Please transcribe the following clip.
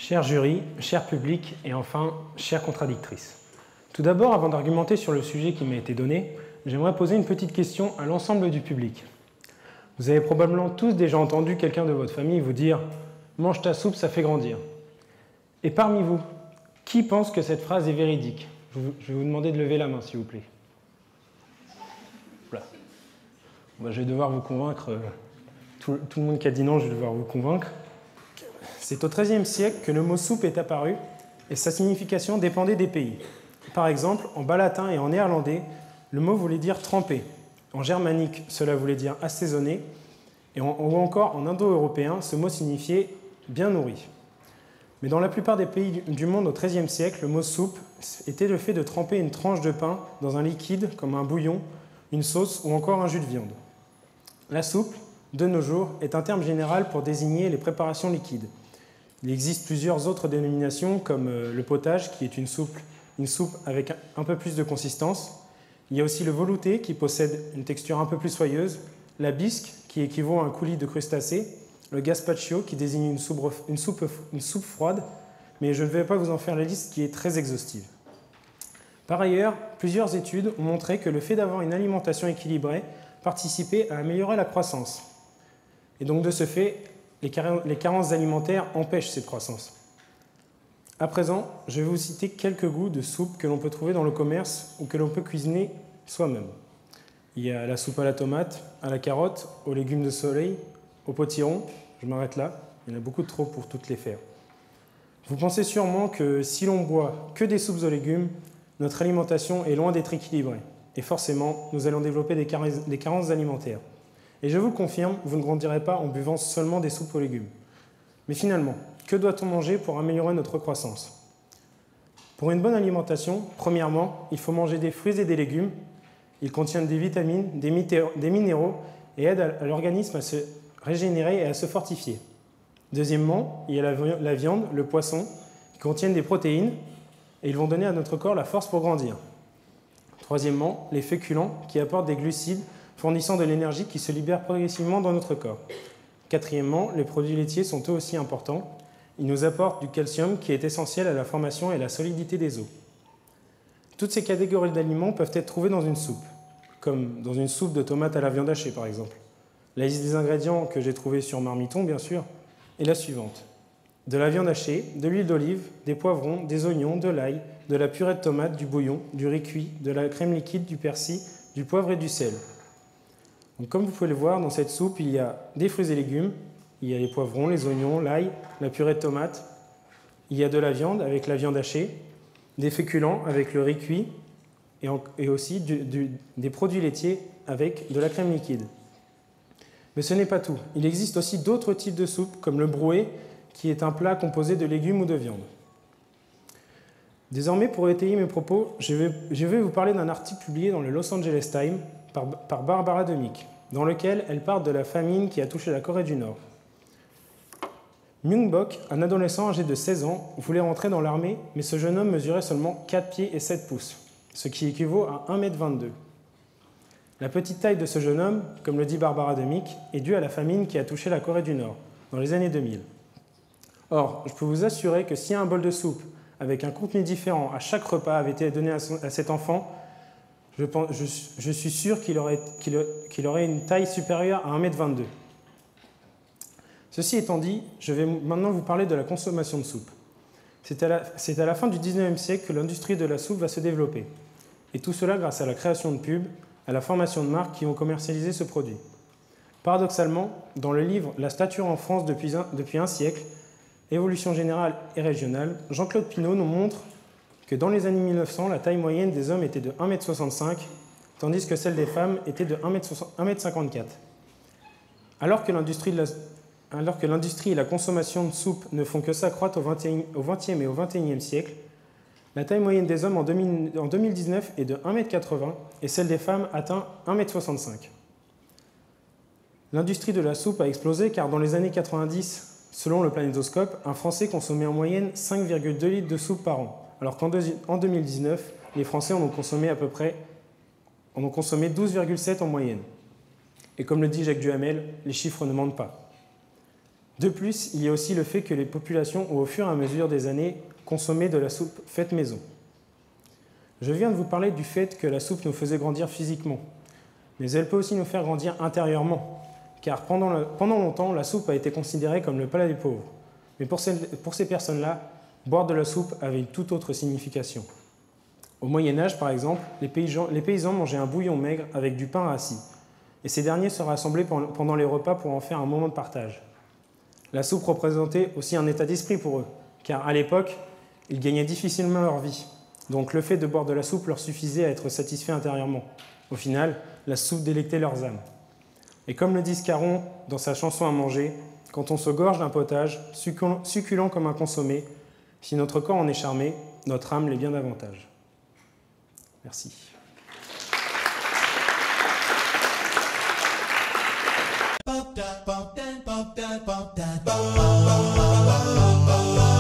Cher jury, cher public et enfin, chère contradictrice. Tout d'abord, avant d'argumenter sur le sujet qui m'a été donné, j'aimerais poser une petite question à l'ensemble du public. Vous avez probablement tous déjà entendu quelqu'un de votre famille vous dire « Mange ta soupe, ça fait grandir ». Et parmi vous, qui pense que cette phrase est véridique? Je vais vous demander de lever la main, s'il vous plaît. Voilà. Je vais devoir vous convaincre. Tout le monde qui a dit non, je vais devoir vous convaincre. C'est au XIIIe siècle que le mot soupe est apparu et sa signification dépendait des pays. Par exemple, en bas latin et en néerlandais, le mot voulait dire tremper. En germanique, cela voulait dire assaisonner. Ou encore en indo-européen, ce mot signifiait bien nourri. Mais dans la plupart des pays du monde au XIIIe siècle, le mot soupe était le fait de tremper une tranche de pain dans un liquide comme un bouillon, une sauce ou encore un jus de viande. La soupe, de nos jours, est un terme général pour désigner les préparations liquides. Il existe plusieurs autres dénominations comme le potage qui est une soupe avec un peu plus de consistance. Il y a aussi le velouté qui possède une texture un peu plus soyeuse, la bisque qui équivaut à un coulis de crustacés, le gazpacho qui désigne une soupe froide, mais je ne vais pas vous en faire la liste qui est très exhaustive. Par ailleurs, plusieurs études ont montré que le fait d'avoir une alimentation équilibrée participait à améliorer la croissance. Et donc de ce fait, les carences alimentaires empêchent cette croissance. À présent, je vais vous citer quelques goûts de soupe que l'on peut trouver dans le commerce ou que l'on peut cuisiner soi-même. Il y a la soupe à la tomate, à la carotte, aux légumes de soleil, au potiron. Je m'arrête là, il y en a beaucoup trop pour toutes les faire. Vous pensez sûrement que si l'on boit que des soupes aux légumes, notre alimentation est loin d'être équilibrée. Et forcément, nous allons développer des carences alimentaires. Et je vous le confirme, vous ne grandirez pas en buvant seulement des soupes aux légumes. Mais finalement, que doit-on manger pour améliorer notre croissance? Pour une bonne alimentation, premièrement, il faut manger des fruits et des légumes. Ils contiennent des vitamines, des minéraux et aident à l'organisme à se régénérer et à se fortifier. Deuxièmement, il y a la viande, le poisson, qui contiennent des protéines et ils vont donner à notre corps la force pour grandir. Troisièmement, les féculents qui apportent des glucides fournissant de l'énergie qui se libère progressivement dans notre corps. Quatrièmement, les produits laitiers sont eux aussi importants. Ils nous apportent du calcium qui est essentiel à la formation et à la solidité des os. Toutes ces catégories d'aliments peuvent être trouvées dans une soupe, comme dans une soupe de tomates à la viande hachée par exemple. La liste des ingrédients que j'ai trouvés sur Marmiton, bien sûr, est la suivante. De la viande hachée, de l'huile d'olive, des poivrons, des oignons, de l'ail, de la purée de tomates, du bouillon, du riz cuit, de la crème liquide, du persil, du poivre et du sel. Donc, comme vous pouvez le voir, dans cette soupe, il y a des fruits et légumes, il y a les poivrons, les oignons, l'ail, la purée de tomates, il y a de la viande avec la viande hachée, des féculents avec le riz cuit et aussi des produits laitiers avec de la crème liquide. Mais ce n'est pas tout. Il existe aussi d'autres types de soupes, comme le brouet, qui est un plat composé de légumes ou de viande. Désormais, pour étayer mes propos, je vais vous parler d'un article publié dans le Los Angeles Times par Barbara Demick, dans lequel elle parle de la famine qui a touché la Corée du Nord. Myung-bok, un adolescent âgé de 16 ans, voulait rentrer dans l'armée, mais ce jeune homme mesurait seulement 4 pieds et 7 pouces, ce qui équivaut à 1,22 m. La petite taille de ce jeune homme, comme le dit Barbara Demick, est due à la famine qui a touché la Corée du Nord, dans les années 2000. Or, je peux vous assurer que si un bol de soupe avec un contenu différent à chaque repas avait été donné à cet enfant, je suis sûr qu'il aurait une taille supérieure à 1,22 m. Ceci étant dit, je vais maintenant vous parler de la consommation de soupe. C'est à la fin du XIXe siècle que l'industrie de la soupe va se développer. Et tout cela grâce à la création de pubs, à la formation de marques qui ont commercialisé ce produit. Paradoxalement, dans le livre « La stature en France depuis un siècle, évolution générale et régionale », Jean-Claude Pinault nous montre que dans les années 1900, la taille moyenne des hommes était de 1,65 m, tandis que celle des femmes était de 1,54 m. Alors que l'industrie et la consommation de soupe ne font que s'accroître au XXe et au XXIe siècle, la taille moyenne des hommes en 2019 est de 1,80 m et celle des femmes atteint 1,65 m. L'industrie de la soupe a explosé car dans les années 90, selon le Planétoscope, un Français consommait en moyenne 5,2 litres de soupe par an, alors qu'en 2019, les Français en ont consommé 12,7 en moyenne. Et comme le dit Jacques Duhamel, les chiffres ne mentent pas. De plus, il y a aussi le fait que les populations ont au fur et à mesure des années consommé de la soupe faite maison. Je viens de vous parler du fait que la soupe nous faisait grandir physiquement, mais elle peut aussi nous faire grandir intérieurement, car pendant longtemps, la soupe a été considérée comme le plat des pauvres. Mais pour ces personnes-là, boire de la soupe avait une toute autre signification. Au Moyen-Âge, par exemple, les paysans mangeaient un bouillon maigre avec du pain rassis, et ces derniers se rassemblaient pendant les repas pour en faire un moment de partage. La soupe représentait aussi un état d'esprit pour eux, car à l'époque, ils gagnaient difficilement leur vie. Donc le fait de boire de la soupe leur suffisait à être satisfaits intérieurement. Au final, la soupe délectait leurs âmes. Et comme le dit Scarron dans sa chanson à manger, quand on se gorge d'un potage, succulent comme un consommé, si notre corps en est charmé, notre âme l'est bien davantage. Merci. Ba da ba da ba da ba da ba.